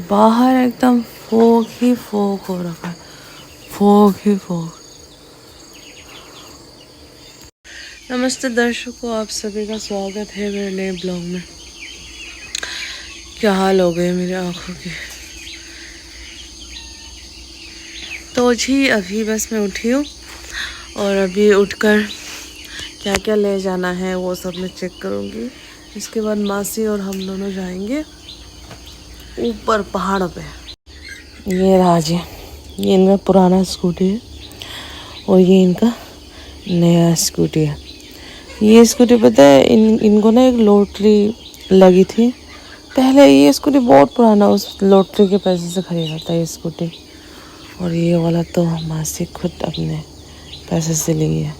बाहर एकदम फोग ही फोग हो रखा है, फोग ही फोग। नमस्ते दर्शकों, आप सभी का स्वागत है मेरे नए ब्लॉग में। क्या हाल हो गए मेरी आँखों की। तो जी अभी बस मैं उठी हूँ और अभी उठकर क्या क्या ले जाना है वो सब मैं चेक करूँगी। इसके बाद मासी और हम दोनों जाएंगे ऊपर पहाड़ पे। ये राज है, ये इनका पुराना स्कूटी है और ये इनका नया स्कूटी है। ये स्कूटी पता है इनको ना एक लॉटरी लगी थी पहले। ये स्कूटी बहुत पुराना, उस लॉटरी के पैसे से खरीदा था ये स्कूटी। और ये वाला तो मासी खुद अपने पैसे से ली है।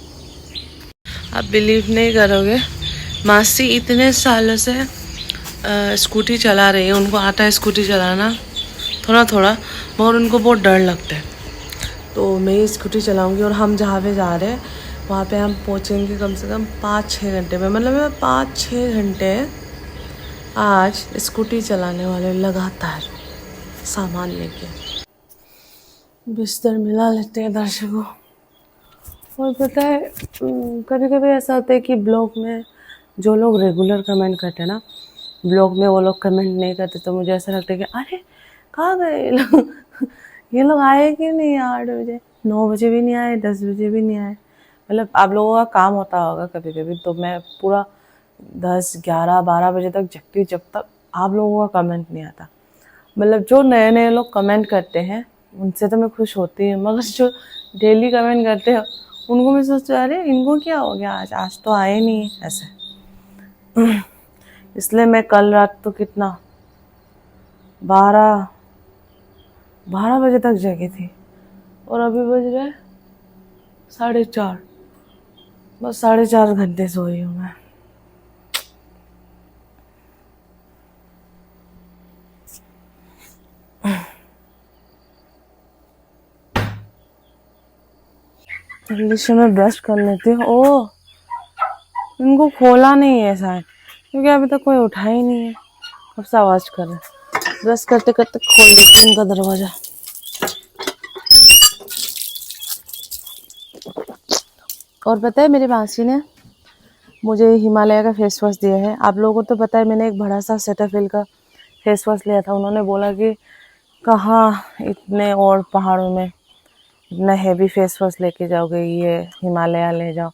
आप बिलीव नहीं करोगे, मासी इतने सालों से स्कूटी चला रही है। उनको आता है स्कूटी चलाना थोड़ा थोड़ा, मगर उनको बहुत डर लगता है। तो मैं ये स्कूटी चलाऊंगी और हम जहाँ पे जा रहे हैं वहाँ पे हम पहुँचेंगे कम से कम 5-6 घंटे में। मतलब मैं 5-6 घंटे आज स्कूटी चलाने वाले लगातार सामान लेके। बिस्तर मिला लेते हैं दर्शकों। और पता है कभी कभी ऐसा होता है कि ब्लॉग में जो लोग रेगुलर कमेंट करते हैं ना, ब्लॉग में वो लोग कमेंट नहीं करते, तो मुझे ऐसा लगता है कि अरे कहाँ गए ये लोग ये लोग आए कि नहीं 8 बजे, 9 बजे भी नहीं आए, 10 बजे भी नहीं आए। मतलब आप लोगों का काम होता होगा कभी कभी, तो मैं पूरा 10-11-12 बजे तक जगती जब तक आप लोगों का कमेंट नहीं आता। मतलब जो नए नए लोग कमेंट करते हैं उनसे तो मैं खुश होती हूँ, मगर जो डेली कमेंट करते हैं उनको मैं सोचती हूँ अरे इनको क्या हो गया, आज तो आए नहीं ऐसे। इसलिए मैं कल रात तो कितना 12 बजे तक जगी थी और अभी बज रहे 4:30। बस 4.5 घंटे सोई हूँ मैं। जल्दी से मैं ब्रश कर लेती हूँ। ओह, इनको खोला नहीं है शायद, क्योंकि अभी तक कोई उठा ही नहीं है। कब से आवाज कर रहे हैं। ब्रश करते करते खोल देते इनका दरवाजा। और पता है मेरी मासी ने मुझे हिमालय का फेस वॉश दिया है। आप लोगों को तो पता है मैंने एक बड़ा सा सेटाफिल का फेस वॉश लिया था। उन्होंने बोला कि कहाँ इतने और पहाड़ों में इतना हैवी फेस वॉश लेके जाओगे, ये हिमालय ले जाओ।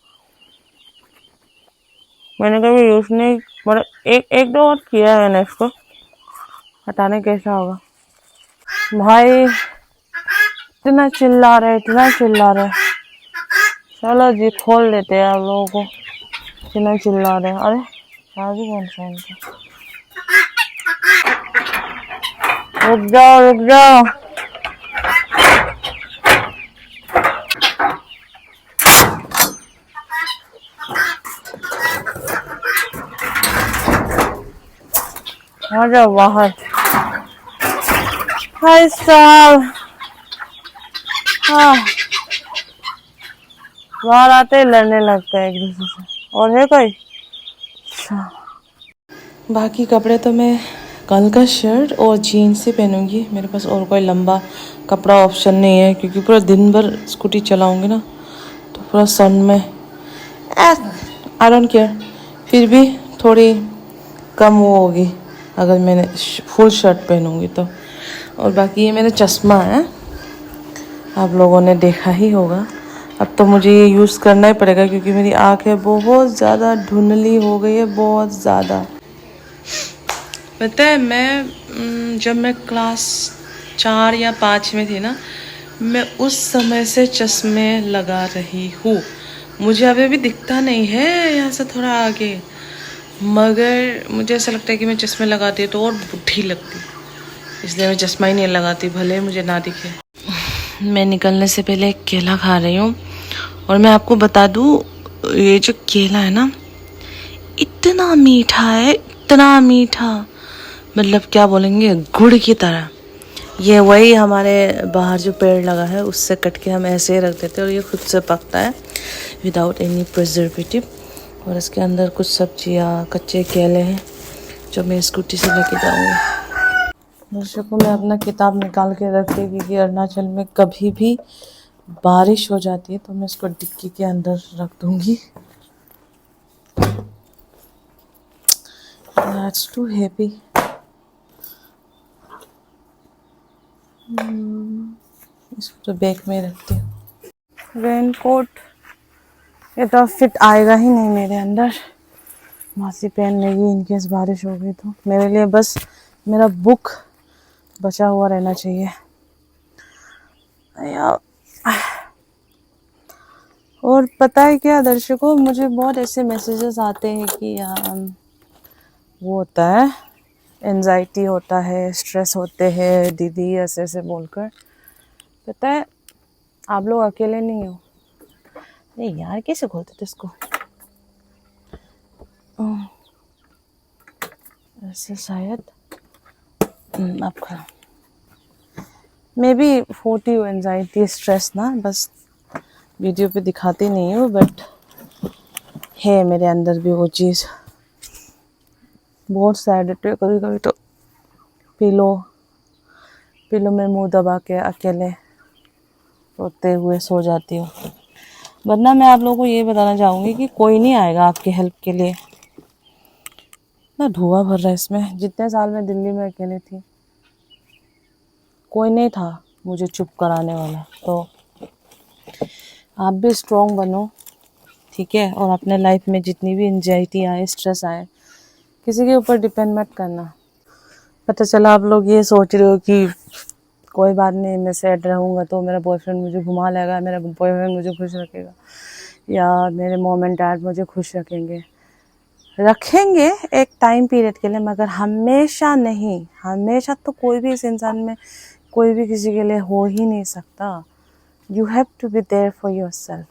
मैंने कभी यूज नहीं, मतलब एक दो और किया है मैंने इसको, पता नहीं कैसा होगा। भाई इतना चिल्ला रहे, इतना चिल्ला रहे। चलो जी खोल देते हैं आप लोगों को, इतना चिल्ला रहे। अरे चाबी कौन सा इनका, रुक जाओ रुक जाओ। आ जाओ बाहर। भाई साहब, हाँ बाहर आते ही लड़ने लगता है एक दूसरे से। और है कोई? अच्छा, बाकी कपड़े तो मैं कल का शर्ट और जीन्स ही पहनूंगी। मेरे पास और कोई लंबा कपड़ा ऑप्शन नहीं है, क्योंकि पूरा दिन भर स्कूटी चलाऊंगी ना, तो पूरा सन में आई डोंट केयर। फिर भी थोड़ी कम वो होगी अगर मैंने फुल शर्ट पहनूंगी तो। और बाकी ये मेरा चश्मा है, आप लोगों ने देखा ही होगा। अब तो मुझे ये यूज़ करना ही पड़ेगा, क्योंकि मेरी आँखें बहुत ज़्यादा धुंधली हो गई है, बहुत ज़्यादा। पता है मैं जब मैं क्लास 4 या 5 में थी ना, मैं उस समय से चश्मे लगा रही हूँ। मुझे अभी भी दिखता नहीं है यहाँ से थोड़ा आगे, मगर मुझे ऐसा लगता है कि मैं चश्मे लगाती हूँ तो और बुढ़ी लगती, इसलिए मैं चश्मा ही नहीं लगाती, भले मुझे ना दिखे। मैं निकलने से पहले एक केला खा रही हूँ, और मैं आपको बता दूँ ये जो केला है ना इतना मीठा है, इतना मीठा, मतलब क्या बोलेंगे, गुड़ की तरह। ये वही हमारे बाहर जो पेड़ लगा है उससे कट के हम ऐसे ही रख देते हैं और ये खुद से पकता है विदाउट एनी प्रिजर्वेटिव। और इसके अंदर कुछ सब्जियां, कच्चे केले हैं जो मैं स्कूटी से लेके जाऊंगी। दर्शकों, मैं अपना किताब निकाल के रख दी क्योंकि अरुणाचल में कभी भी बारिश हो जाती है तो मैं इसको डिक्की के अंदर रख दूंगी। That's too heavy. इसको तो बैग में रखती हूँ। रेनकोट ये तो फिट आएगा ही नहीं मेरे अंदर, मासी पहन लेगी इनकेस बारिश हो गई तो। मेरे लिए बस मेरा बुक बचा हुआ रहना चाहिए। और पता है क्या दर्शकों, मुझे बहुत ऐसे मैसेजेस आते हैं कि वो होता है, एंजाइटी होता है, स्ट्रेस होते हैं दीदी ऐसे ऐसे बोलकर। पता है आप लोग अकेले नहीं हो। नहीं यार, कैसे खोलते थे इसको ऐसे, शायद अब खड़ा। मैं भी होती हूँ एंजाइटी स्ट्रेस ना, बस वीडियो पे दिखाती नहीं हूँ, बट है मेरे अंदर भी वो चीज़। बहुत सैड है कभी कभी तो पिलो में मुंह दबा के अकेले रोते हुए सो जाती हूँ। वरना मैं आप लोगों को ये बताना चाहूँगी कि कोई नहीं आएगा आपकी हेल्प के लिए। ना धुआं भर रहा है इसमें। जितने साल मैं दिल्ली में अकेले थी कोई नहीं था मुझे चुप कराने वाला। तो आप भी स्ट्रॉन्ग बनो, ठीक है? और अपने लाइफ में जितनी भी एंजाइटी आए, स्ट्रेस आए, किसी के ऊपर डिपेंड मत करना। पता चला आप लोग ये सोच रहे हो कि कोई बात नहीं, मैं सैड रहूँगा तो मेरा बॉयफ्रेंड मुझे घुमा लेगा, मेरा बॉयफ्रेंड मुझे खुश रखेगा, या मेरे मॉम एंड डैड मुझे खुश रखेंगे एक टाइम पीरियड के लिए, मगर हमेशा नहीं। हमेशा तो कोई भी इस इंसान में कोई भी किसी के लिए हो ही नहीं सकता। You have to be there for yourself.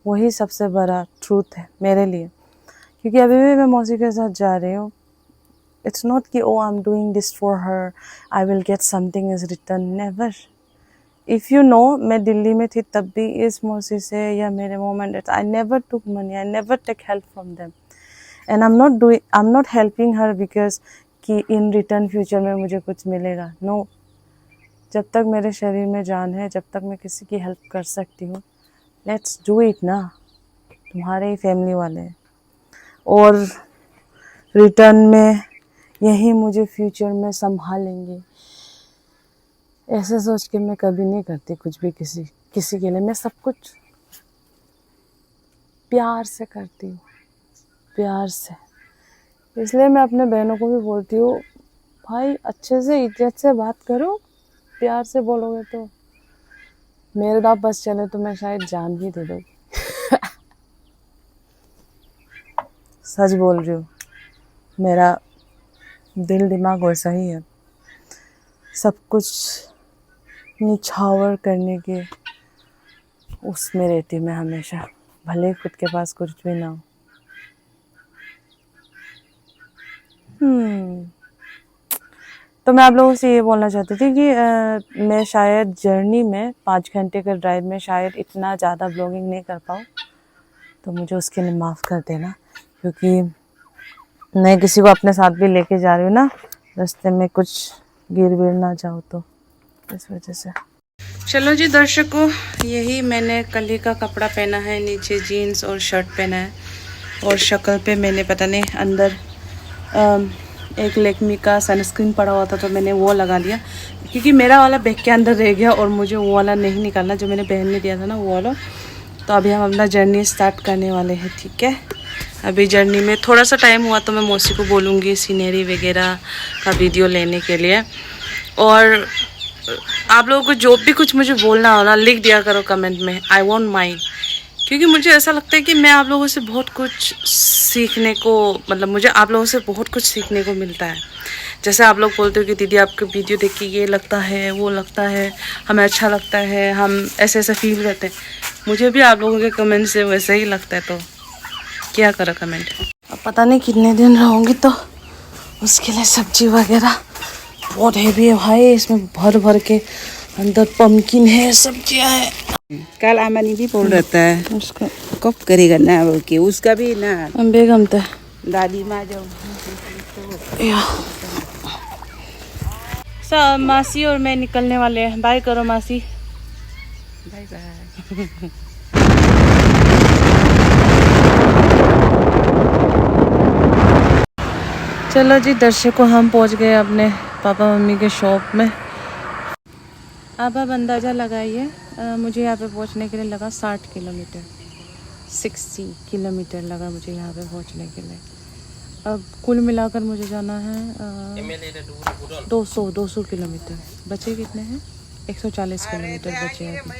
वही सबसे बड़ा ट्रूथ है मेरे लिए। क्योंकि अभी भी मैं मौसी के साथ जा रही हूँ। इट्स नॉट कि oh I am doing this for her, I will get something is return, never. If you know, मैं दिल्ली में थी तब भी इस मौसी से या मेरे mom and dad, I never took money, I never take help from them, and I am not helping her because कि इन रिटर्न फ्यूचर में मुझे कुछ मिलेगा। नो, जब तक मेरे शरीर में जान है, जब तक मैं किसी की हेल्प कर सकती हूँ, लेट्स डू इट ना। तुम्हारे ही फैमिली वाले हैं और रिटर्न में यही मुझे फ्यूचर में संभालेंगे। ऐसे सोच के मैं कभी नहीं करती कुछ भी किसी के लिए। मैं सब कुछ प्यार से करती हूँ, प्यार से। इसलिए मैं अपने बहनों को भी बोलती हूँ, भाई अच्छे से इज्जत से बात करो, प्यार से बोलोगे तो मेरे दांत बस चले तो मैं शायद जान भी दे दूँ। सच बोल रही हूँ, मेरा दिल दिमाग वैसा ही है। सब कुछ निछावर करने के उसमें रहती मैं हमेशा, भले खुद के पास कुछ भी ना हो। तो मैं आप लोगों से ये बोलना चाहती थी कि मैं शायद जर्नी में 5 घंटे के ड्राइव में शायद इतना ज़्यादा ब्लॉगिंग नहीं कर पाऊँ, तो मुझे उसके लिए माफ़ कर देना। क्योंकि मैं किसी को अपने साथ भी लेके जा रही हूँ ना, रास्ते में कुछ गिर ना जाओ तो इस वजह से। चलो जी दर्शकों, यही मैंने कली का कपड़ा पहना है, नीचे जीन्स और शर्ट पहना है, और शक्ल पे मैंने पता नहीं अंदर एक लेकमी का सनस्क्रीन पड़ा हुआ था तो मैंने वो लगा लिया, क्योंकि मेरा वाला बैग के अंदर रह गया और मुझे वो वाला नहीं निकालना जो मैंने बहन ने दिया था ना, वो वाला। तो अभी हम अपना जर्नी स्टार्ट करने वाले हैं, ठीक है? अभी जर्नी में थोड़ा सा टाइम हुआ तो मैं मौसी को बोलूँगी सीनरी वगैरह का वीडियो लेने के लिए। और आप लोगों को जो भी कुछ मुझे बोलना हो ना, लिख दिया करो कमेंट में, आई वोंट माइंड। क्योंकि मुझे ऐसा लगता है कि मैं आप लोगों से बहुत कुछ सीखने को, मतलब मुझे आप लोगों से बहुत कुछ सीखने को मिलता है। जैसे आप लोग बोलते हो कि दीदी आपके वीडियो देख के ये लगता है, वो लगता है, हमें अच्छा लगता है, हम ऐसे ऐसे फील करते हैं। मुझे भी आप लोगों के कमेंट से वैसे ही लगता है, तो क्या करो कमेंट। अब पता नहीं कितने दिन रहूँगी, तो उसके लिए सब्जी वगैरह बहुत हैवी है भाई। इसमें भर भर के अंदर पम्पकिन है, सब्जियाँ है। कल आमनी भी बोल रहा था उसका कब करेगा ना वो कि उसका भी ना बेगम था दादी माँ जाओ सब मासी और मैं निकलने वाले हैं। बाय करो मासी। Bye bye. चलो जी दर्शकों, हम पहुंच गए अपने पापा मम्मी के शॉप में। अब अंदाज़ा लगाइए, मुझे यहाँ पे पहुंचने के लिए लगा 60 किलोमीटर, 60 किलोमीटर लगा मुझे यहाँ पे पहुंचने के लिए। अब कुल मिलाकर मुझे जाना है 200 किलोमीटर। बचे कितने हैं? 140 किलोमीटर बचे हैं अभी।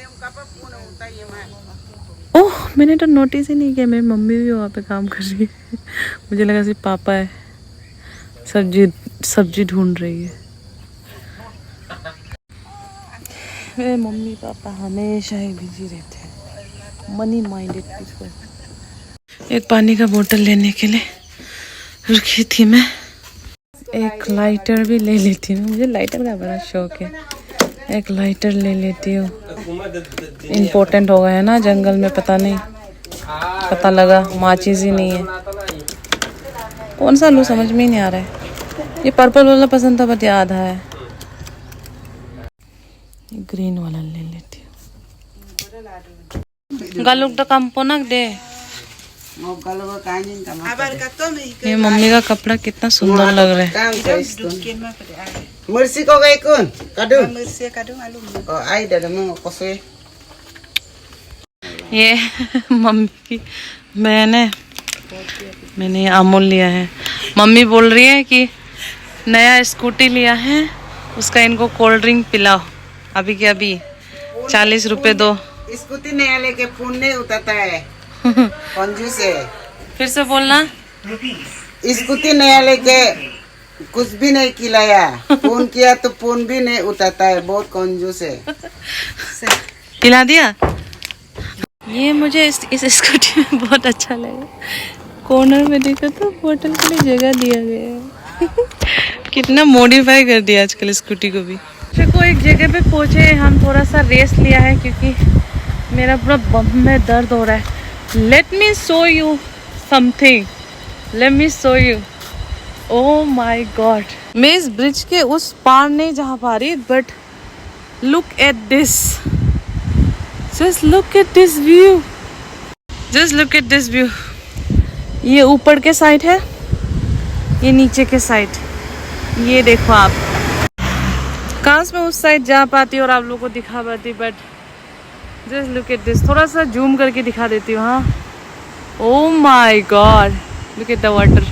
ओह, मैंने तो नोटिस ही नहीं किया मेरी मम्मी भी वहाँ पे काम कर रही है। मुझे लगा सिर्फ पापा है, सब्जी ढूंढ रही है। मेरे मम्मी पापा हमेशा ही बिजी रहते हैं, मनी माइंडेड पीपल। एक पानी का बोतल लेने के लिए रुकी थी मैं। एक लाइटर भी ले लेती हूँ, मुझे लाइटर का बड़ा शौक है। एक लाइटर ले लेती हूँ, इम्पोर्टेंट हो गया है ना जंगल में। पता लगा माचिस ही नहीं है। कौन सा लूँ समझ में ही नहीं आ रहा है। ये पर्पल वाला पसंद था बट ये आधा है। ग्रीन वाला ले लेती हूँ। गालुक तो कम पोनक दे। ये मम्मी का कपड़ा कितना सुंदर लग रहा है। Mercy ko kay kun. Kadung. Mercy kadung alum. Oh, ai dah mo kosoe. ये मम्मी की बहन है, मैंने ये अमूल लिया है। मम्मी बोल रही है कि नया स्कूटी लिया है, उसका इनको कोल्ड ड्रिंक पिलाओ अभी के अभी। 40 रुपए दो। स्कूटी नया लेके फोन नहीं उठाता है, कंजूस है। फिर से बोलना। स्कूटी नया लेके कुछ भी नहीं खिलाया, फोन किया तो फोन भी नहीं उठाता है, बहुत कंजूस है। पिला दिया। ये मुझे इस स्कूटी में बहुत अच्छा लगा। कॉर्नर में देखा तो बोतल के लिए जगह दिया गया है। कितना मॉडिफाई कर दिया आजकल स्कूटी को भी। को एक जगह पे पहुंचे, हम थोड़ा सा रेस्ट लिया है क्योंकि मेरा पूरा बम में दर्द हो रहा है। Let me show you something, let me show you. Oh my God, मैं इस ब्रिज के उस पार नहीं जा पा रही, but look at this, just look at this view, just look at this view. ये ऊपर के साइड है, ये नीचे के साइड। ये देखो आप, काश मैं उस साइड जा पाती और आप लोगों को दिखा पाती, but just look at this. थोड़ा सा जूम करके दिखा देती हूँ। हाँ, oh my God, look at the water.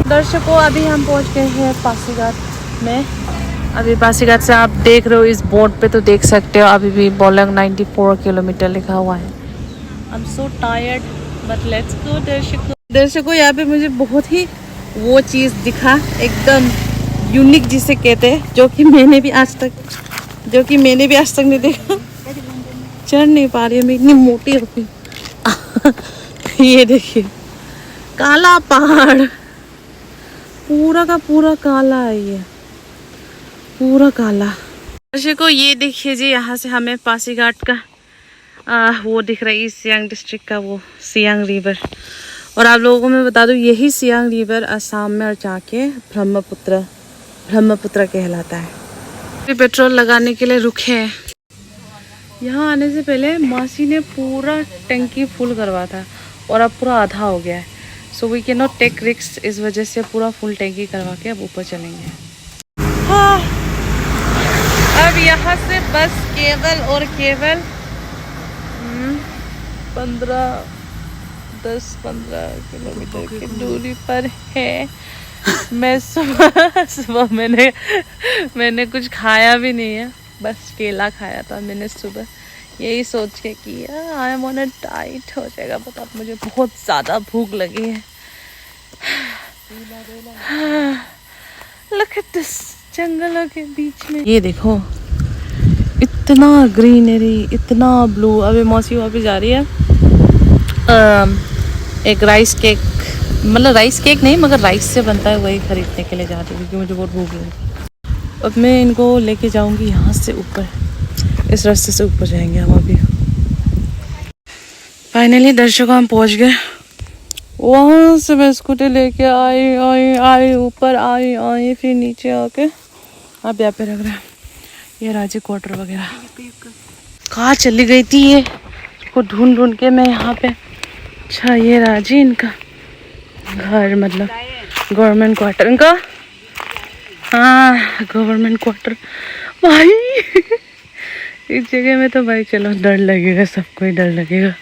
दर्शकों, अभी हम पहुंच गए हैं पासीघाट में। अभी पासीघाट से आप देख रहे हो इस बोर्ड पे, तो देख सकते हो अभी भी बोलंग 94 किलोमीटर लिखा हुआ है। I am so tired but let's go. दर्शकों, यहाँ पे मुझे बहुत ही वो चीज़ दिखा, एकदम यूनिक जिसे कहते हैं, जो कि मैंने भी आज तक नहीं देखा। चढ़ नहीं पा रही है, मैं इतनी मोटी हो गई। ये देखिए, काला पहाड़, पूरा का पूरा काला है, ये पूरा काला। दर्शकों, ये देखिए जी, यहाँ से हमें पासीघाट का वो दिख रहा है, ईस्ट सियांग डिस्ट्रिक्ट का वो सियांग रिवर। और आप लोगों को मैं बता दूँ, यही सियांग रिवर असम में और जाके ब्रह्मपुत्र कहलाता है। पेट्रोल लगाने के लिए रुके हैं। यहाँ आने से पहले मासी ने पूरा टंकी फुल करवा था और अब पूरा आधा हो गया है। So we can not take risk, इस वजह से पूरा फुल टैंकी करवा के अब ऊपर चलेंगे। हाँ, अब यहाँ से बस केवल 10-15 किलोमीटर की दूरी पर है। मैं सुबह मैंने कुछ खाया भी नहीं है, बस केला खाया था मैंने सुबह, यही सोच के कि I am on a diet हो जाएगा। बट अब मुझे बहुत ज़्यादा भूख लगी है। लुक एट दिस, जंगलों के बीच में ये देखो, इतना ग्रीनरी, इतना ब्लू। अभी मौसी वापस जा रही है एक राइस केक, मतलब राइस केक नहीं मगर राइस से बनता है, वही खरीदने के लिए जा रही हूँ क्योंकि मुझे बहुत भूख लगी। अब मैं इनको लेके जाऊँगी यहाँ से ऊपर, इस रास्ते से ऊपर जाएंगे हम अभी। फाइनली दर्शकों हम पहुँच गए। वहाँ से मैं स्कूटी लेके आई ऊपर आई फिर नीचे आके अब यहाँ पे रख रहा है ये राजी क्वार्टर वगैरह। कहाँ चली गई थी ये, को ढूंढ ढूंढ के मैं यहाँ पे। अच्छा ये राजी इनका घर, मतलब गवर्नमेंट क्वार्टर इनका। हाँ गवर्नमेंट क्वार्टर भाई। इस जगह में तो भाई चलो डर लगेगा, सबको ही डर लगेगा।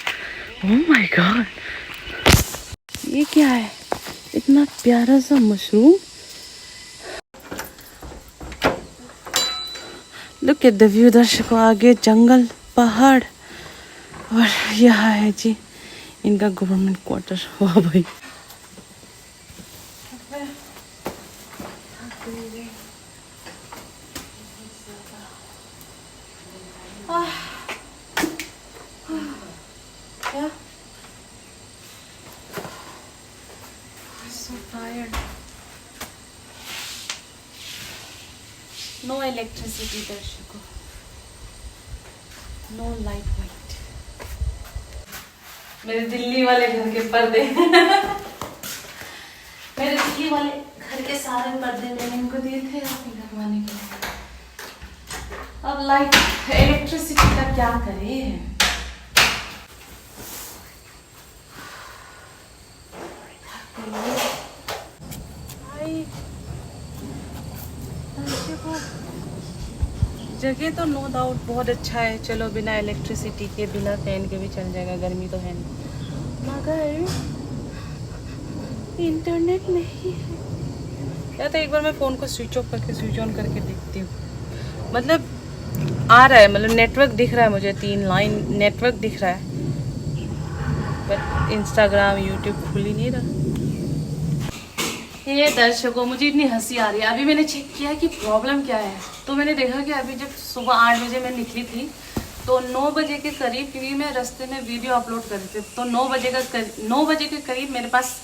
ओह माय गॉड, ये क्या है, इतना प्यारा सा mushroom. Look at the view दर्शकों, आगे जंगल पहाड़ और यहाँ है जी इनका गवर्नमेंट क्वार्टर। वाह भाई so tired. No electricity दर्शकों, no light white। मेरे दिल्ली वाले घर के पर्दे मेरे दिल्ली वाले घर के सारे पर्दे मैंने इनको दिए थे अपनी लगवाने के लिए। अब लाइट इलेक्ट्रिसिटी का क्या करें। जगह तो नो डाउट बहुत अच्छा है, चलो बिना इलेक्ट्रिसिटी के बिना फैन के भी चल जाएगा, गर्मी तो है नहीं, मगर इंटरनेट नहीं है। या तो एक बार मैं फ़ोन को स्विच ऑफ करके स्विच ऑन करके देखती हूँ। मतलब आ रहा है, मतलब नेटवर्क दिख रहा है मुझे, 3 लाइन नेटवर्क दिख रहा है, बट इंस्टाग्राम यूट्यूब खुल ही नहीं रहा। ये दर्शकों मुझे इतनी हंसी आ रही है। अभी मैंने चेक किया कि प्रॉब्लम क्या है, तो मैंने देखा कि अभी जब सुबह 8 बजे मैं निकली थी तो 9 बजे के करीब, क्योंकि मैं रास्ते में वीडियो अपलोड कर रही थी, तो 9 बजे के करीब मेरे पास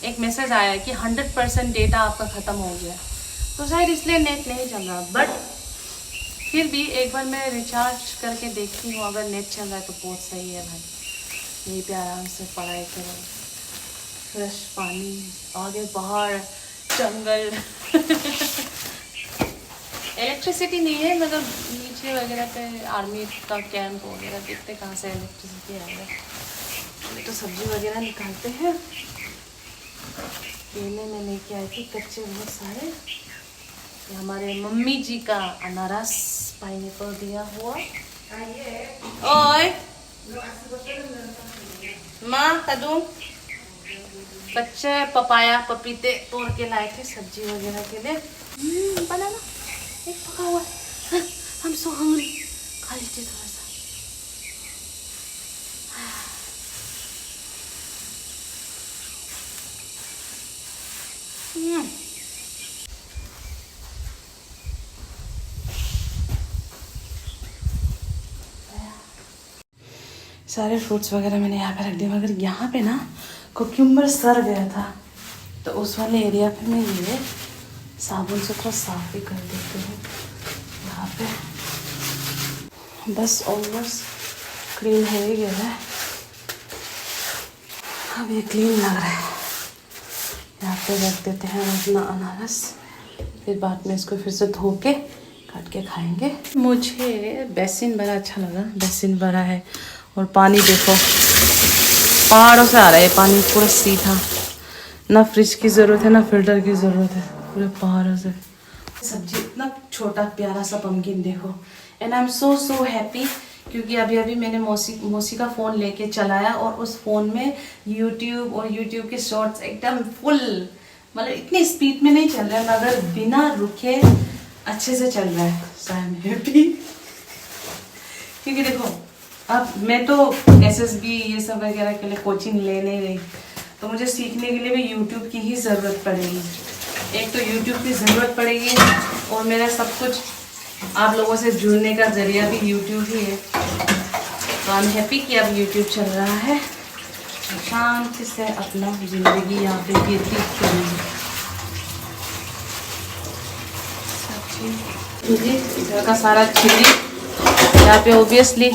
एक मैसेज आया कि 100% डेटा आपका ख़त्म हो गया। तो शायद इसलिए नेट नहीं चल रहा, बट फिर भी एक बार मैं रिचार्ज करके देखती हूँ, अगर नेट चल रहा है तो बहुत सही है भाई। यहीं पे आराम से पढ़ाई करो, फ्रेश पानी, आगे पहाड़ जंगल। इलेक्ट्रिसिटी नहीं है, मतलब नीचे वगैरह पे आर्मी का कैंप वगैरह, देखते कहाँ से इलेक्ट्रिसिटी आएगा। अभी तो सब्जी वगैरह निकालते हैं। केले में लेके आई थी कच्चे बहुत सारे, ये हमारे मम्मी जी का अनारस पाइनएप्पल दिया हुआ। ओए माँ कदू कच्चे पपाया पपीते तोड़ के लाए थे सब्जी वगैरह के लिए। बनाना एक पका हुआ है। हम सो हंग्री, खा लीजिए थोड़ा सा। सारे फ्रूट्स वगैरह मैंने यहाँ पे रख दिए, मगर यहाँ पे ना कुकुम्बर सड़ गया था, तो उस वाले एरिया पे मैं ये साबुन से थोड़ा साफ भी कर देती हूँ। यहाँ पे बस ऑलमोस्ट क्लीन हो ही गया है, अब ये क्लीन लग रहा है। यहाँ पे रख देते हैं अपना अनारस, फिर बाद में इसको फिर से धो के काट के खाएंगे। मुझे बेसिन बड़ा अच्छा लगा, बेसिन बड़ा है और पानी देखो पहाड़ों से आ रहा है पानी, पूरा सीधा, ना फ्रिज की ज़रूरत है ना फिल्टर की ज़रूरत है, पूरे पहाड़ों से। सब्जी इतना छोटा प्यारा सा पम्पकिन देखो, and I am so happy, क्योंकि अभी अभी मैंने मौसी का फ़ोन लेके चलाया और उस फ़ोन में यूट्यूब और यूट्यूब के शॉर्ट्स एकदम फुल, मतलब इतनी स्पीड में नहीं चल रहा है मगर बिना रुके अच्छे से चल रहा है। सो आई एम हैप्पी, क्योंकि देखो अब मैं तो SSB ये सब वगैरह के लिए कोचिंग ले नहीं रही, तो मुझे सीखने के लिए भी यूट्यूब की ही ज़रूरत पड़ेगी। एक तो यूट्यूब की ज़रूरत पड़ेगी और मेरा सब कुछ आप लोगों से जुड़ने का ज़रिया भी यूट्यूब ही है। तो आई एम हैप्पी कि अब यूट्यूब चल रहा है शांति से अपना जिंदगी यहाँ पे व्यतीत करेंगे। जी इधर का सारा चिली यहाँ पे ओबियसली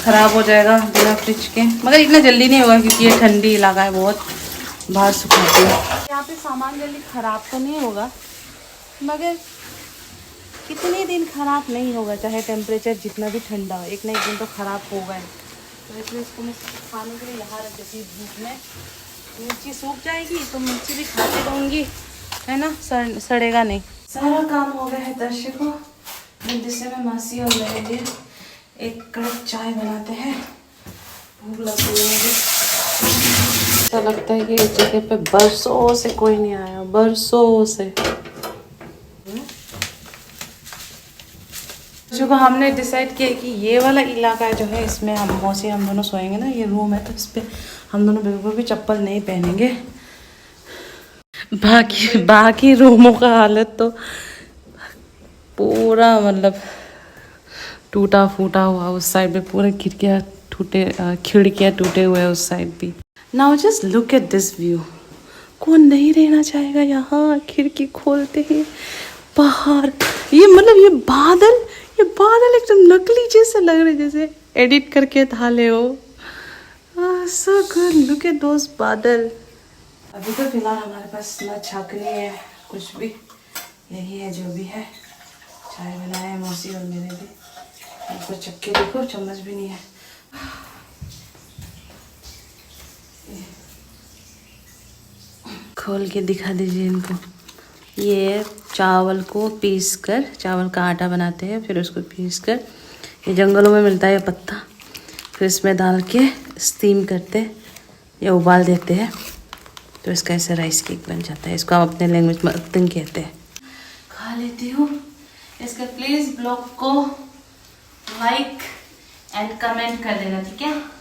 ख़राब हो जाएगा बिना फ्रिज के, मगर इतना जल्दी नहीं होगा क्योंकि ये ठंडी इलाका है, बहुत बाहर सुखाते हैं। यहाँ पे सामान जल्दी ख़राब तो नहीं होगा, मगर कितने दिन ख़राब नहीं होगा, चाहे टेम्परेचर जितना भी ठंडा हो, एक ना एक दिन तो ख़राब होगा ही। तो इसलिए इसको मैं खाने के लिए यहाँ रख देती हूँ धूप में। मिर्ची सूख जाएगी तो मिर्ची भी खाती रहूँगी, है ना, सड़ेगा नहीं। सारा काम हो गया है दर्शकों, जिससे मैं मासी और मेरे लिए एक कप चाय बनाते हैं। भूख लग रही है मुझे। ऐसा लगता है कि इस जगह पे बरसों से कोई नहीं आया, बरसों से। जो हमने डिसाइड किया कि ये वाला इलाका जो है इसमें हम दोनों सोएंगे ना, ये रूम है तो इस पर हम दोनों बिल्कुल भी चप्पल नहीं पहनेंगे। बाकी रूमों का हालत तो पूरा मतलब टूटा फूटा हुआ, उस साइड पे पूरे खिड़कियाँ टूटे हुए हैं उस साइड भी। Now just look at this view, कौन नहीं रहना चाहेगा यहाँ। खिड़की खोलते ही बाहर ये मतलब ये बादल एकदम नकली जैसे लग रहे, जैसे एडिट करके डाले हो। So good, look at those बादल। अभी तो फिलहाल हमारे पास ना छकनी है कुछ भी, यही है जो भी है। चाय बनाए मौसी और मेरे लिए, ऊपर चक्के देखो चम्मच भी नहीं है। खोल के दिखा दीजिए इनको। ये चावल को पीस कर, चावल का आटा बनाते हैं, फिर उसको पीस कर, ये जंगलों में मिलता है पत्ता, फिर इसमें डाल के स्टीम करते या उबाल देते हैं, तो इसका ऐसे राइस केक बन जाता है। इसको हम अपने लैंग्वेज में अक्तंग कहते हैं। खा लेती हूँ इसका। प्लीज़ ब्लॉग को लाइक एंड कमेंट कर देना, ठीक है।